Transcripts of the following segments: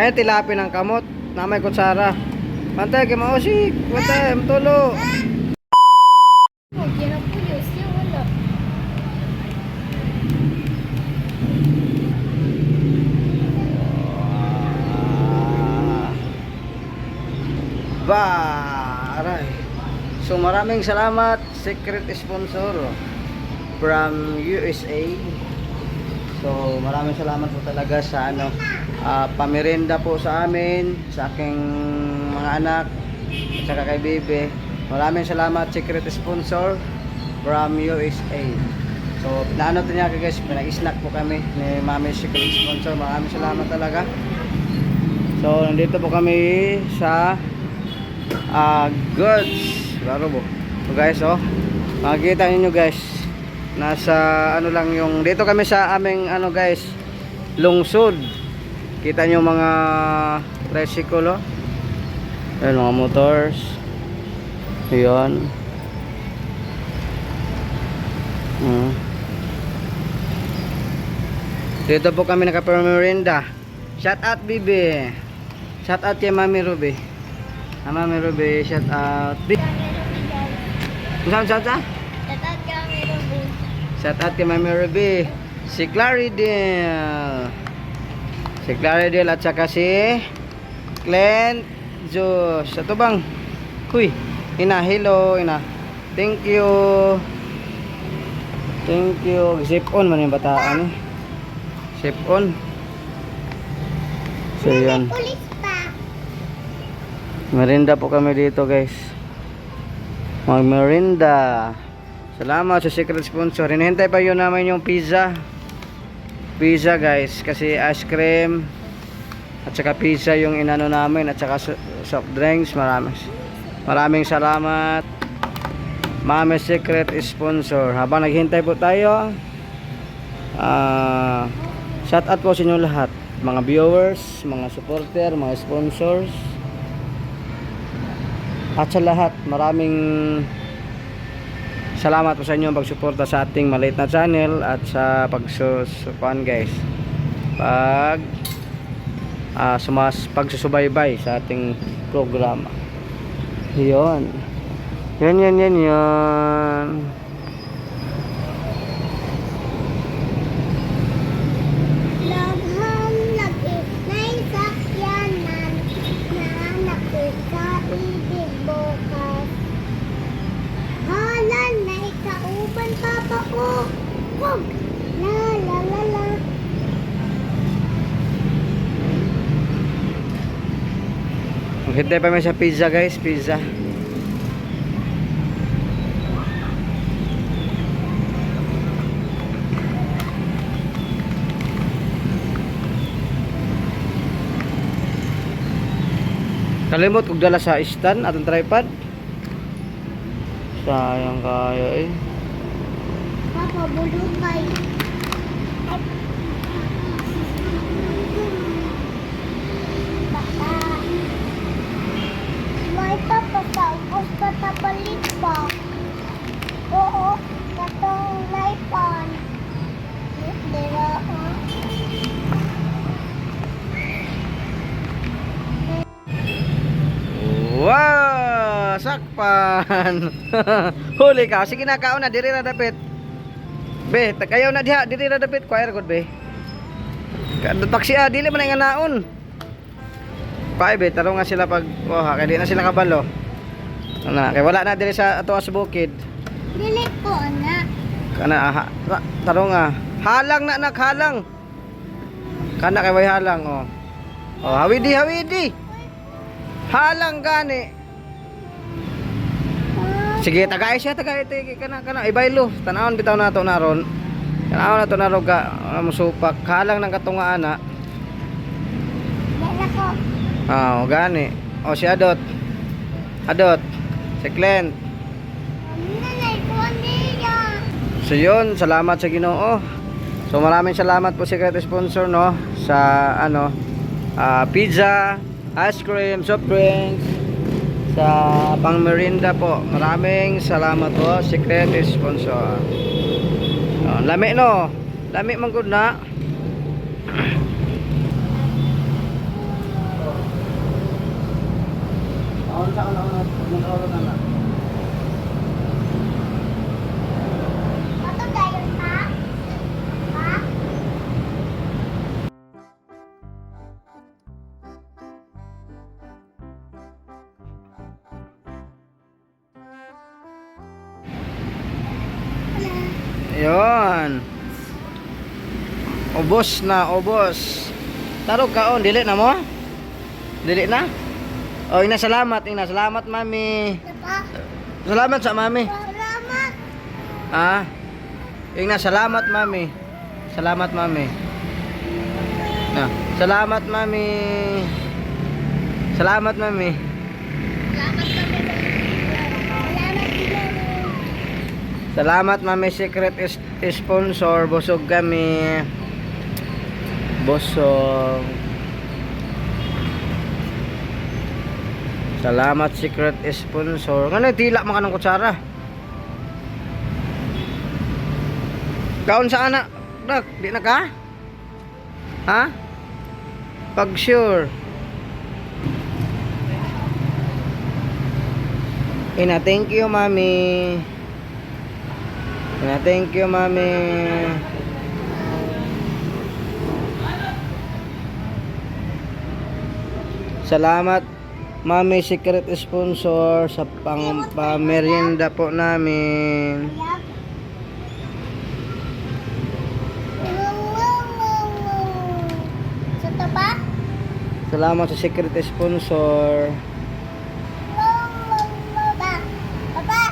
Ay, tilapin ng kamot. Na may kutsara. Pantay, kay mausik. Pantay, matulo. Aray. So maraming salamat, secret sponsor from USA. So maraming salamat po talaga sa pamerenda po sa amin, sa aking mga anak at saka kay Bebe. Maraming salamat, secret sponsor from USA. So pinaano to niya guys, pinag-snack po kami ni Mami secret sponsor. Maraming salamat talaga. So nandito po kami sa goods laro po. So guys, makikita niyo guys, nasa lang yung dito kami sa aming guys, lungsod. Kita niyo mga tricycle, ayun, mga motors, ayun. Dito po kami nakapermerinda. Shout out Bibi, shout out kay Mami Ruby. Mami Ruby, shout out. Shout out kay Mami Ruby. Shout out kay Mami Ruby. Si Claridel. Si Claridel at saka si Clint Jus. Ito bang? Kuy, ina, hello, ina. Thank you. Thank you. Zip on man yung bataan eh. Zip on. So yan. Merinda po kami dito guys. Magmerinda. Salamat sa secret sponsor. Hinihintay pa yun namin yung pizza. Pizza guys. Kasi ice cream at saka pizza yung inano namin. At saka soft drinks. Maraming salamat, Mami secret sponsor. Habang naghihintay po tayo, shout out po sa inyo lahat, mga viewers, mga supporter, mga sponsors. At sa lahat, maraming salamat po sa inyo pagsuporta sa ating maliit na channel at sa pagsusupan guys. Pagsusubaybay sa ating programa. Yan. Maghintay pa may sa pizza guys, pizza. Kalimot kung dala sa stand atong tripod. Sayang kaya eh. Papa, bulukay. Papa. May papa pa. Gusto tapalik pa. Oo. Katong naipan. Dira Wow! Sakpan! Huli ka. Sige na, kaon na. Diri na dapit. Be, tagayaw na diha. Diri na dapit. Choir god be. Taksi dili man nga naon. Be, taro nga sila pag kay di na sila kabalo. Kay wala na diri sa ato sa bukid. dili ko na. Kana taro nga. Halang na halang. Kana kay way halang hawidi. Halang gani. Sige, tagay siya, tagay kana ibaylo. Tanawon bitaw nato naron. Tanawon nato naron ka musupak. Halang ng katunga ana. Dala ko. Gani. Si Adot. Si Clint. Nanay ko niya. So yun, salamat sa Ginoo. So maraming salamat po secret sponsor sa pizza, ice cream, soft drinks, sa pangmerinda po. Maraming salamat po secret sponsor. Lami lami man gud na. Maon sa una-una. Mag-oro na na. Ato dayon ha? Ha? Yun. Ubos na, ubos. Tarog kaon, dili na mo? Dili na? O, ina, salamat, ina. Salamat, mami. Diba? Salamat sa mami. Salamat. Ah? Ina, salamat, mami. Salamat, mami. Na, salamat, mami. Salamat, mami. Salamat kami. Salamat din. Salamat, mami. Secret sponsor. Busog kami. Busog. Salamat, secret sponsor. Nga tila maka ng kutsara. Kaon sa anak. Dak, di na ka? Ha? Pag sure. Ina, thank you, mami. Ina, thank you, mami. Salamat, mami, secret sponsor sa pang-pamerienda po namin. Yap. Sa taba? Salamat sa secret sponsor. Baba. Baba.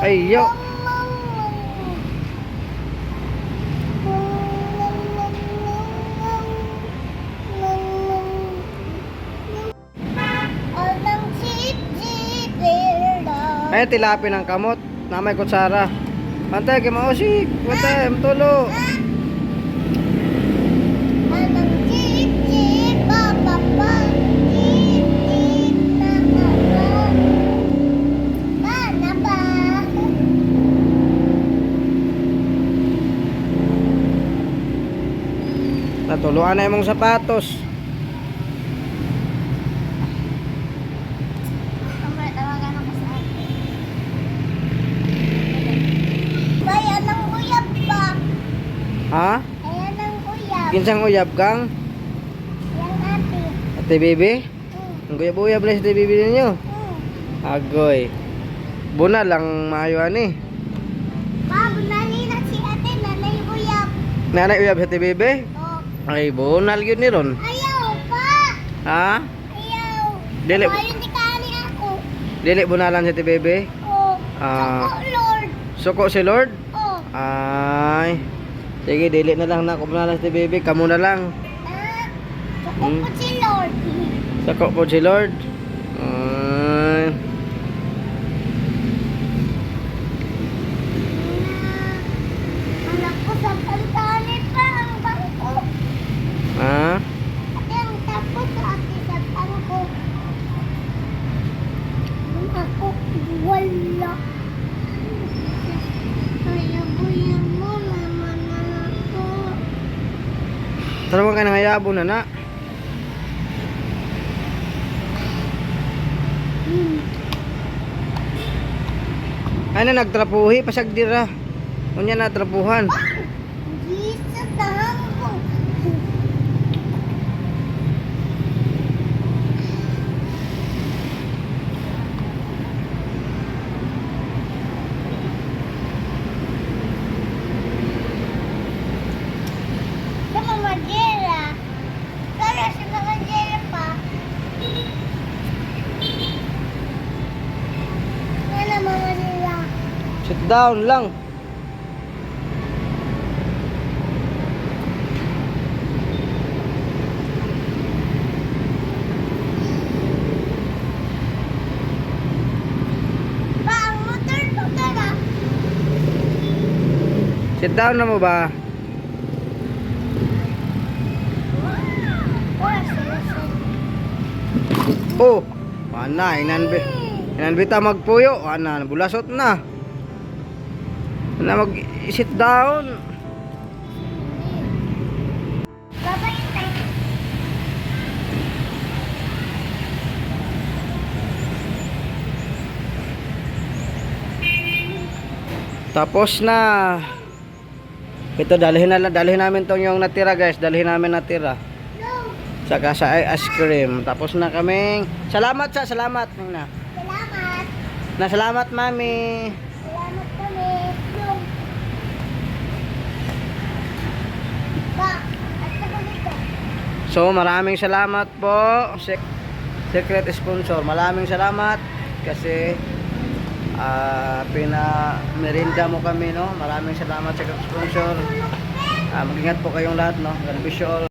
Ay, yo. Anong jeep birda. Ay, tilapi ng kamot. Namay kutsara. Pantay, kimausik. Pantay, tulo. Anong jeep baba ba. Jeep na ba. Mana ba. Natuluan na imong sapatos. Tawagan ako sa akin. Bay, anong uyab ba? Ha? Ayan ang uyab. Kinsang uyab kang? Yang ate. Ate Bibi? Ang uyab-uyab na si Ate Bibi ninyo. Agoy. Buna lang maayo ani. Ma'am, nanina si ate, nanay uyab. Nanay uyab si Ate Bibi? Oh. Ay, bunal yun ni ron. Ayaw pa. Ha? Ayaw. Dili. Ayaw di kani ako. Dili bunalan si Ate Bibi? Oh. Ah. Ako, Lord. Suko si Lord? Oh. Ay. Sige, dili na lang na kung bunalan si Ate Bibi. Kamu na lang. Ah. Ako po si Lord. Suko po si Lord. Ay. Anak ko sa pantali pa ang bangko. Ha? Ate, ang tapos sa ate sa bangko. Ako, wala. Ayaw mo naman ako. Tarawa ka ng hayabo na na. Ay na nagtrapuhi. Pasag dira. Unya na trapuhan. Hindi sa tahan ko. Sa mga jera. Kaya sa mga jera pa. Wala mga jera. Sit down lang. Pa, ang motor to tara. Sit down na mo ba? Oh, mana inanbita magpuyo, ana bulasot na. Na mag sit down. Babay tayo. Tapos na. Ito dalhin namin tong yung natira guys, dalhin namin natira. Saka sa ice cream. Tapos na kaming salamat. Salamat. Salamat mami. Salamat kami. Ba, at saka dito. So maraming salamat po secret sponsor. Maraming salamat kasi pina-merinda mo kami, no. Maraming salamat secret sponsor. Mag-ingat po kayong lahat, no. God bless you all.